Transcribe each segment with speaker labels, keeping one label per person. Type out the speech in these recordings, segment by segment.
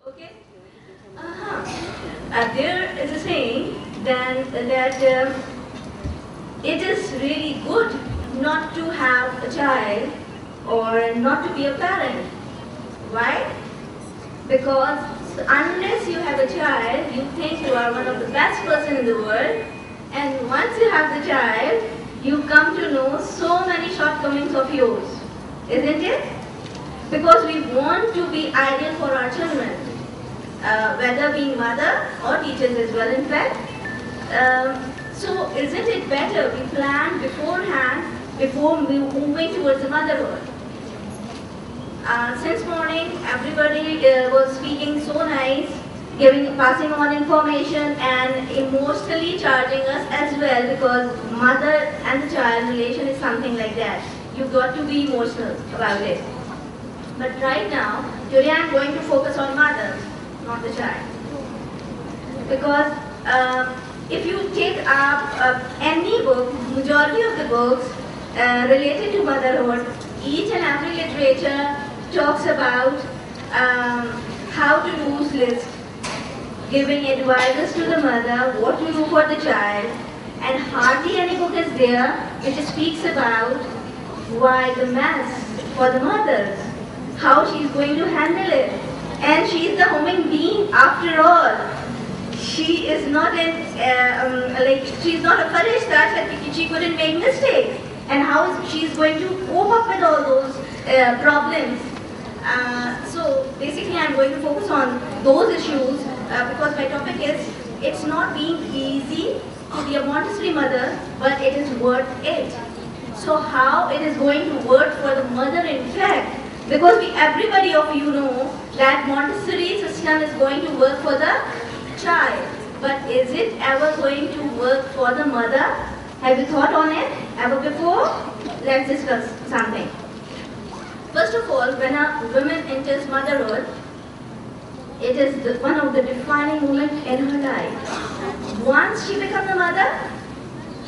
Speaker 1: Okay. There is a saying then that it is really good not to have a child or not to be a parent. Why? Because unless you have a child, you think you are one of the best person in the world, and once you have the child, you come to know so many shortcomings of yours, isn't it? Because we want to be ideal for our children, whether being mother or teachers as well, in fact. So isn't it better we plan beforehand before moving towards the motherhood? Since morning, everybody was speaking so nice, passing on information and emotionally charging us as well, because mother and the child relation is something like that. You've got to be emotional about it. But right now, today I'm going to focus on mother, not the child. Because if you take up any book, majority of the books related to motherhood, each and every literature talks about how to lose list, giving advices to the mother, what to do for the child, and hardly any book is there which speaks about why the mess for the mothers, how she's going to handle it. And she's the human being after all. She is not she's not a farishta that she couldn't make mistakes. And how she's going to cope up with all those problems. So basically I'm going to focus on those issues because my topic is, it's not being easy to be a Montessori mother, but it is worth it. So how it is going to work for the mother in fact, because everybody of you know that Montessori system is going to work for the child, but is it ever going to work for the mother? Have you thought on it ever before? Let's discuss something. First of all, when a woman enters motherhood, it is one of the defining moments in her life. Once she becomes a mother,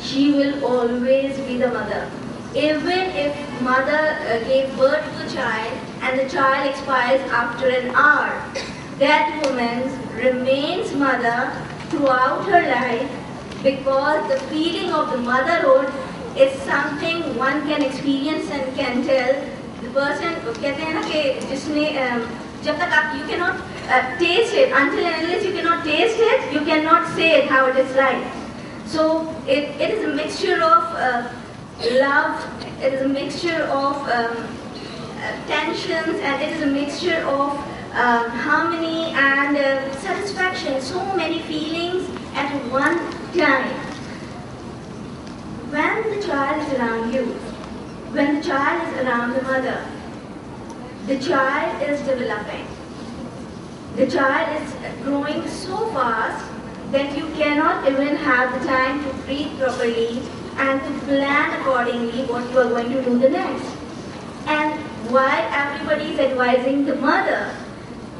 Speaker 1: she will always be the mother. Even if mother gave birth to the child and the child expires after an hour, that woman remains mother throughout her life, because the feeling of the motherhood is something one can experience and can tell. The person, कहते हैं ना कि जिसने जब तक आप you cannot taste it, until and unless you cannot taste it, you cannot say it how it is like. So it is a mixture of love, it is a mixture of tensions, and it is a mixture of harmony and satisfaction, so many feelings at one time. When the child is around you, when the child is around the mother, the child is developing. The child is growing so fast that you cannot even have the time to breathe properly and to plan accordingly what you are going to do the next. And why everybody is advising the mother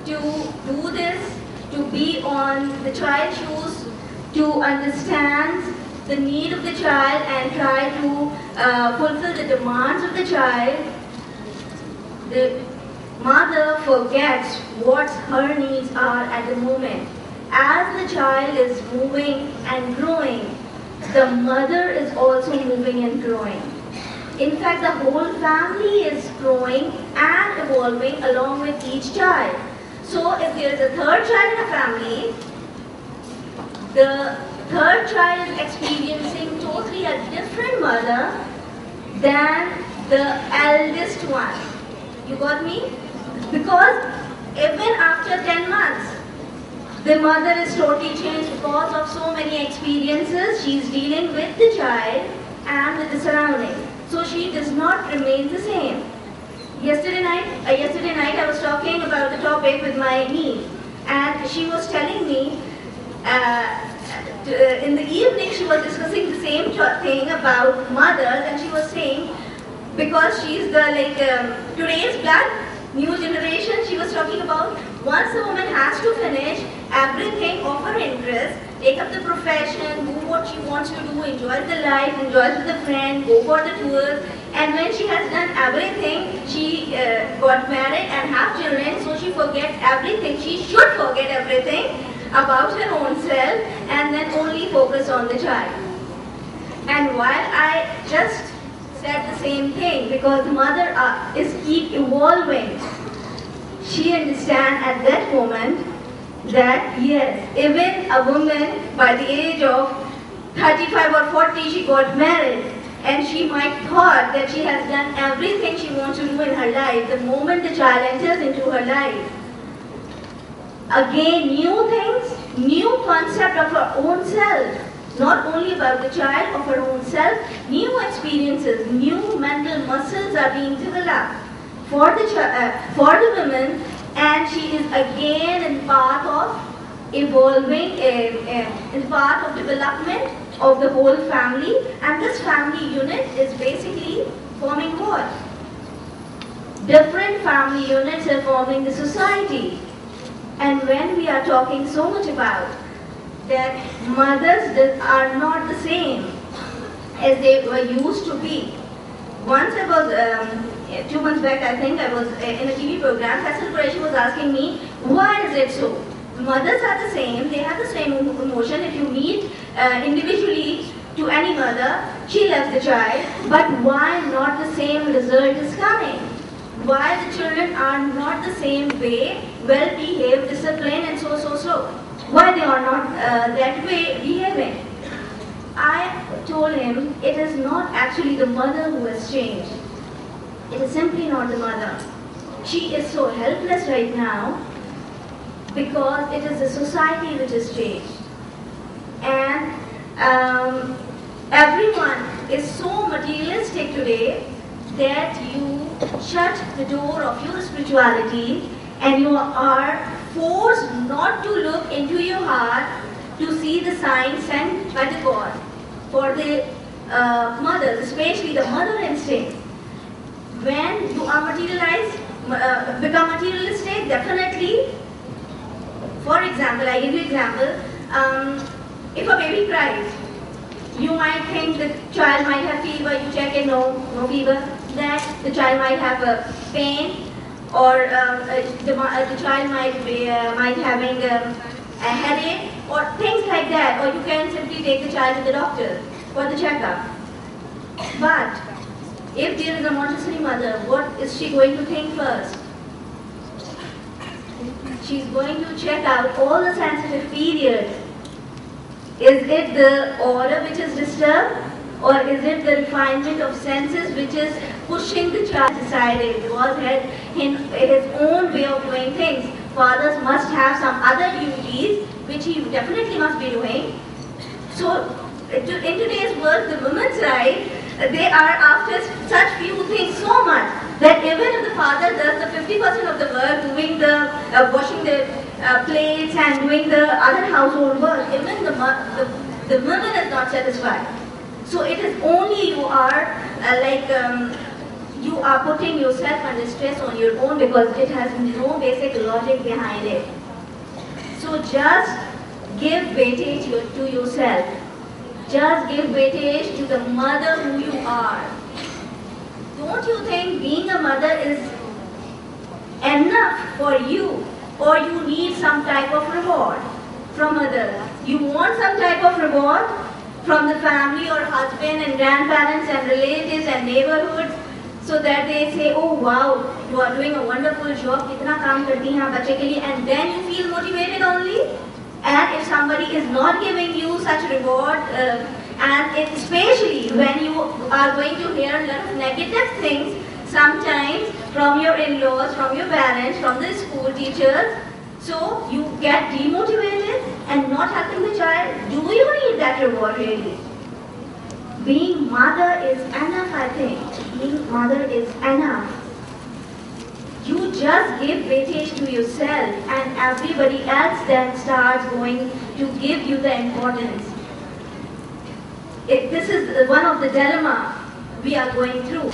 Speaker 1: to do this, to be on the child's shoes, to understand the need of the child and try to fulfill the demands of the child, the mother forgets what her needs are at the moment. As the child is moving and growing, the mother is also moving and growing. In fact, the whole family is growing and evolving along with each child. So if there is a third child in a family, the third child is experiencing totally a different mother than the eldest one. You got me? Because even after 10 months, the mother is totally changed because of so many experiences. She is dealing with the child and with the surroundings. So she does not remain the same. Yesterday night I was talking about the topic with my niece, and she was telling me in the evening she was discussing the same thing about mothers, and she was saying, because she is the today's blood, new generation, she was talking about once a woman has to finish everything of her interest, take up the profession, do what she wants to do, enjoy the life, enjoy with the friend, go for the tours, and when she has done everything, she got married and have children, so she forgets everything she should about her own self and then only focus on the child. And while I just said the same thing, because the mother is keep evolving, she understands at that moment that yes, even a woman by the age of 35 or 40, she got married, and she might thought that she has done everything she wants to do in her life. The moment the child enters into her life, again new things, new concept of her own self. Not only about the child, of her own self, new experiences, new mental muscles are being developed for the woman, and she is again in path of evolving, in path of development of the whole family, and this family unit is basically forming what? Different family units are forming the society. And when we are talking so much about that mothers are not the same as they were used to be. Once I was, 2 months back I think, I was in a TV program, Faisal Qureshi was asking me, why is it so? Mothers are the same, they have the same emotion. If you meet individually to any mother, she loves the child, but why not the same result is coming? Why the children are not the same way, well behaved, disciplined and so. Why they are not that way behaving? I told him it is not actually the mother who has changed. It is simply not the mother. She is so helpless right now because it is the society which has changed. And everyone is so materialistic today that you shut the door of your spirituality and you are forced not to look into your heart to see the signs sent by the God for the mothers, especially the mother instinct. When you are materialized, become materialistic, definitely. For example, I give you example. If a baby cries, you might think the child might have fever. You check it, no fever. That the child might have a pain. Or the child might be having a headache, or things like that, or you can simply take the child to the doctor for the checkup. But if there is a Montessori mother, what is she going to think first? She's going to check out all the sensitive periods. Is it the order which is disturbed? Or is it the refinement of senses which is pushing the child decided because his own way of doing things? Fathers must have some other duties which he definitely must be doing. So in today's world, the women's right, they are after such few things so much that even if the father does the 50% of the work, doing the washing the plates and doing the other household work, even the woman is not satisfied. So it is only you are you are putting yourself under stress on your own because it has no basic logic behind it. So just give weightage to yourself. Just give weightage to the mother who you are. Don't you think being a mother is enough for you, or you need some type of reward from others? You want some type of reward from the family or husband and grandparents and relatives and neighborhoods, so that they say, oh wow, you are doing a wonderful job, kitna kaam karti hain bachche ke liye, and then you feel motivated only. And if somebody is not giving you such reward, and especially when you are going to hear a lot of negative things, sometimes from your in-laws, from your parents, from the school teachers, so you get demotivated and not helping the child. Do you need that reward really? Being mother is enough, I think. Being mother is enough. You just give weightage to yourself and everybody else then starts going to give you the importance. This is one of the dilemma we are going through.